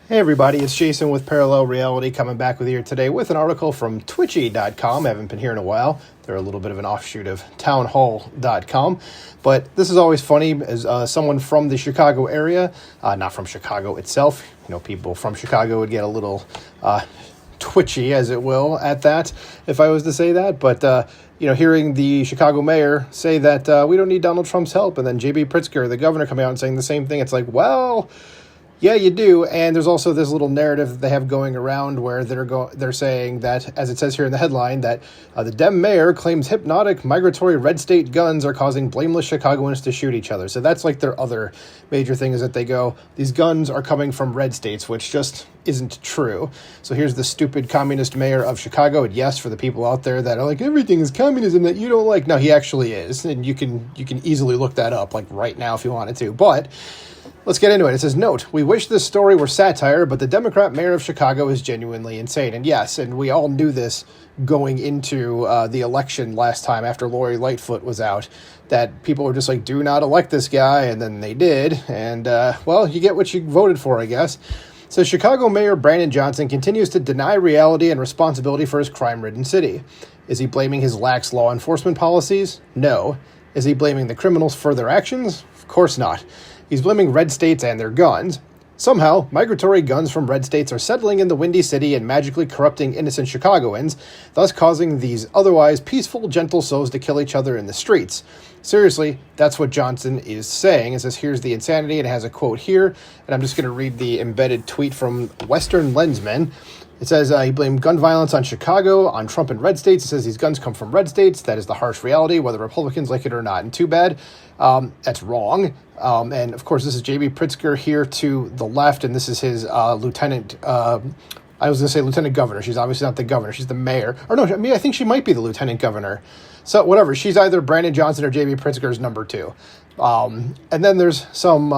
Hey everybody, it's Jason with Parallel Reality coming back with you today with an article from Twitchy.com. I haven't been here in a while. They're a little bit of an offshoot of Townhall.com. But this is always funny as someone from the Chicago area, not from Chicago itself. You know, people from Chicago would get a little twitchy, as it will, at that, if I was to say that. But, hearing the Chicago mayor say that we don't need Donald Trump's help, and then J.B. Pritzker, the governor, coming out and saying the same thing, it's like, well, yeah, you do. And there's also this little narrative that they have going around where they're saying that, as it says here in the headline, that the Dem mayor claims hypnotic migratory red state guns are causing blameless Chicagoans to shoot each other. So that's like their other major thing, is that they go, these guns are coming from red states, which just isn't true. So here's the stupid communist mayor of Chicago. And yes, for the people out there that are like, everything is communism that you don't like. No, he actually is. And you can easily look that up like right now if you wanted to. But let's get into it. It says, note, we wish this story were satire, but the Democrat mayor of Chicago is genuinely insane. And yes, and we all knew this going into the election last time after Lori Lightfoot was out, that people were just like, do not elect this guy. And then they did. And, well, you get what you voted for, I guess. So Chicago Mayor Brandon Johnson continues to deny reality and responsibility for his crime-ridden city. Is he blaming his lax law enforcement policies? No. Is he blaming the criminals for their actions? Of course not. He's blaming red states and their guns. Somehow, migratory guns from red states are settling in the Windy City and magically corrupting innocent Chicagoans, thus causing these otherwise peaceful, gentle souls to kill each other in the streets. Seriously, that's what Johnson is saying. It says, here's the insanity, and it has a quote here, and I'm just going to read the embedded tweet from Western Lensman. It says he blamed gun violence on Chicago, on Trump and red states. It says these guns come from red states. That is the harsh reality, whether Republicans like it or not. And too bad. That's wrong. And, of course, this is J.B. Pritzker here to the left, and this is his lieutenant. I was going to say lieutenant governor. She's obviously not the governor. She's the mayor. Or no, I think she might be the lieutenant governor. So whatever. She's either Brandon Johnson or J.B. Pritzker's number two. And then there's some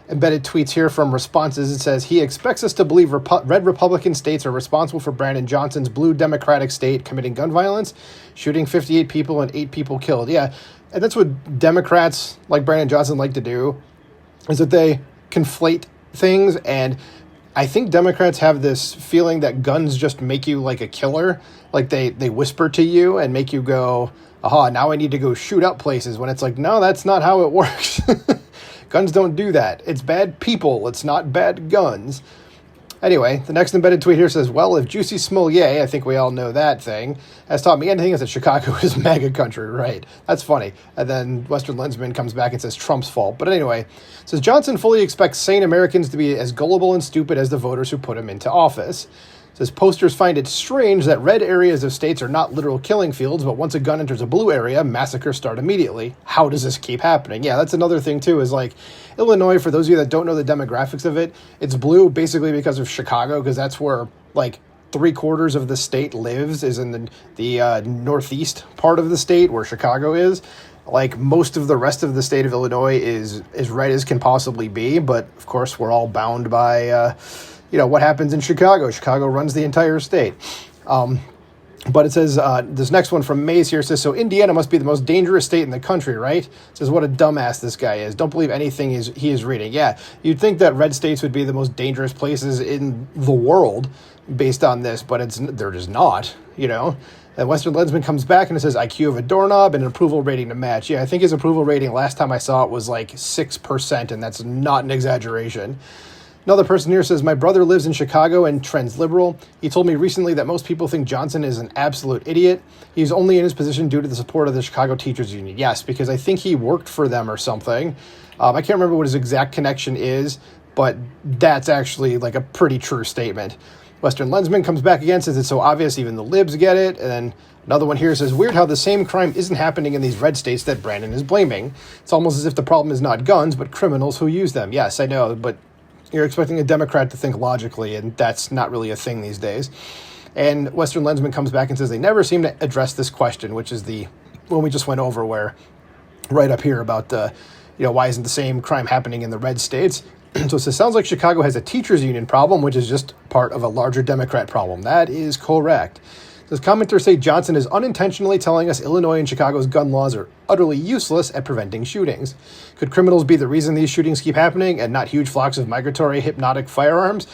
embedded tweets here from responses. It says, he expects us to believe red Republican states are responsible for Brandon Johnson's blue Democratic state committing gun violence, shooting 58 people and 8 people killed. Yeah, and that's what Democrats like Brandon Johnson like to do, is that they conflate things. And I think Democrats have this feeling that guns just make you like a killer. Like they whisper to you and make you go, aha, now I need to go shoot up places, when it's like, no, that's not how it works. Guns don't do that. It's bad people. It's not bad guns. Anyway, the next embedded tweet here says, well, if Juicy Smollett, I think we all know that thing, has taught me anything, is that Chicago is mega country, right? That's funny. And then Western Lensman comes back and says Trump's fault. But anyway, it says Johnson fully expects sane Americans to be as gullible and stupid as the voters who put him into office. It says posters find it strange that red areas of states are not literal killing fields, but once a gun enters a blue area, massacres start immediately. How does this keep happening? Yeah, that's another thing too, is like Illinois, for those of you that don't know the demographics of it, it's blue basically because of Chicago, because that's where like 3/4 of the state lives, is in the northeast part of the state where Chicago is. Like most of the rest of the state of Illinois is as red as can possibly be, but of course we're all bound by what happens in Chicago. Chicago runs the entire state. But it says, this next one from Mays here says, so Indiana must be the most dangerous state in the country, right? It says, what a dumbass this guy is. Don't believe anything he is reading. Yeah, you'd think that red states would be the most dangerous places in the world based on this, but they're just not, And Western Lensman comes back and it says IQ of a doorknob and an approval rating to match. Yeah, I think his approval rating last time I saw it was like 6%, and that's not an exaggeration. Another person here says, my brother lives in Chicago and trends liberal. He told me recently that most people think Johnson is an absolute idiot. He's only in his position due to the support of the Chicago Teachers Union. Yes, because I think he worked for them or something. I can't remember what his exact connection is, but that's actually like a pretty true statement. Western Lensman comes back again, says it's so obvious even the libs get it. And then another one here says, weird how the same crime isn't happening in these red states that Brandon is blaming. It's almost as if the problem is not guns, but criminals who use them. Yes, I know, but you're expecting a Democrat to think logically, and that's not really a thing these days. And Western Lensman comes back and says they never seem to address this question, which is the one we just went over, where right up here about why isn't the same crime happening in the red states? So it says, sounds like Chicago has a teachers union problem, which is just part of a larger Democrat problem. That is correct. Does commenters say Johnson is unintentionally telling us Illinois and Chicago's gun laws are utterly useless at preventing shootings? Could criminals be the reason these shootings keep happening and not huge flocks of migratory hypnotic firearms?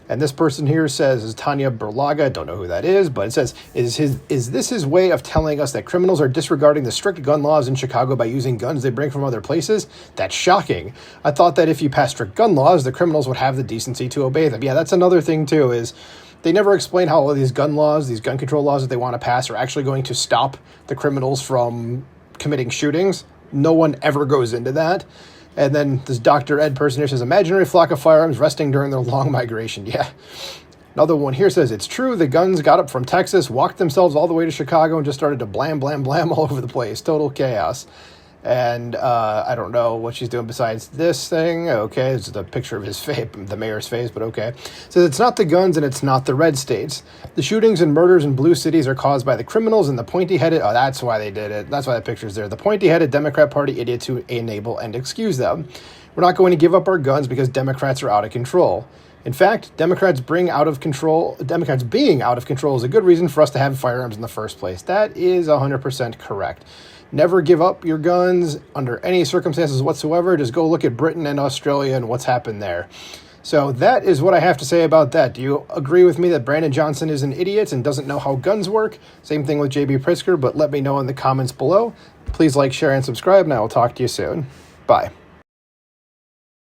And this person here says, is Tanya Berlaga, don't know who that is, but it says, is this his way of telling us that criminals are disregarding the strict gun laws in Chicago by using guns they bring from other places? That's shocking. I thought that if you pass strict gun laws, the criminals would have the decency to obey them. Yeah, that's another thing too, is they never explain how all of these gun laws, these gun control laws that they want to pass are actually going to stop the criminals from committing shootings. No one ever goes into that. And then this Dr. Ed person here says, imaginary flock of firearms resting during their long migration. Yeah. Another one here says, it's true, the guns got up from Texas, walked themselves all the way to Chicago, and just started to blam, blam, blam all over the place. Total chaos. And I don't know what she's doing besides this thing. Okay, this is a picture of his face, the mayor's face, but okay. So it's not the guns and it's not the red states. The shootings and murders in blue cities are caused by the criminals and the pointy-headed, oh, that's why they did it. That's why that picture's there. The pointy-headed Democrat Party idiots who enable and excuse them. We're not going to give up our guns because Democrats are out of control. In fact, Democrats being out of control is a good reason for us to have firearms in the first place. That is 100% correct. Never give up your guns under any circumstances whatsoever. Just go look at Britain and Australia and what's happened there. So that is what I have to say about that. Do you agree with me that Brandon Johnson is an idiot and doesn't know how guns work? Same thing with JB Pritzker, but let me know in the comments below. Please like, share, and subscribe, and I will talk to you soon. Bye.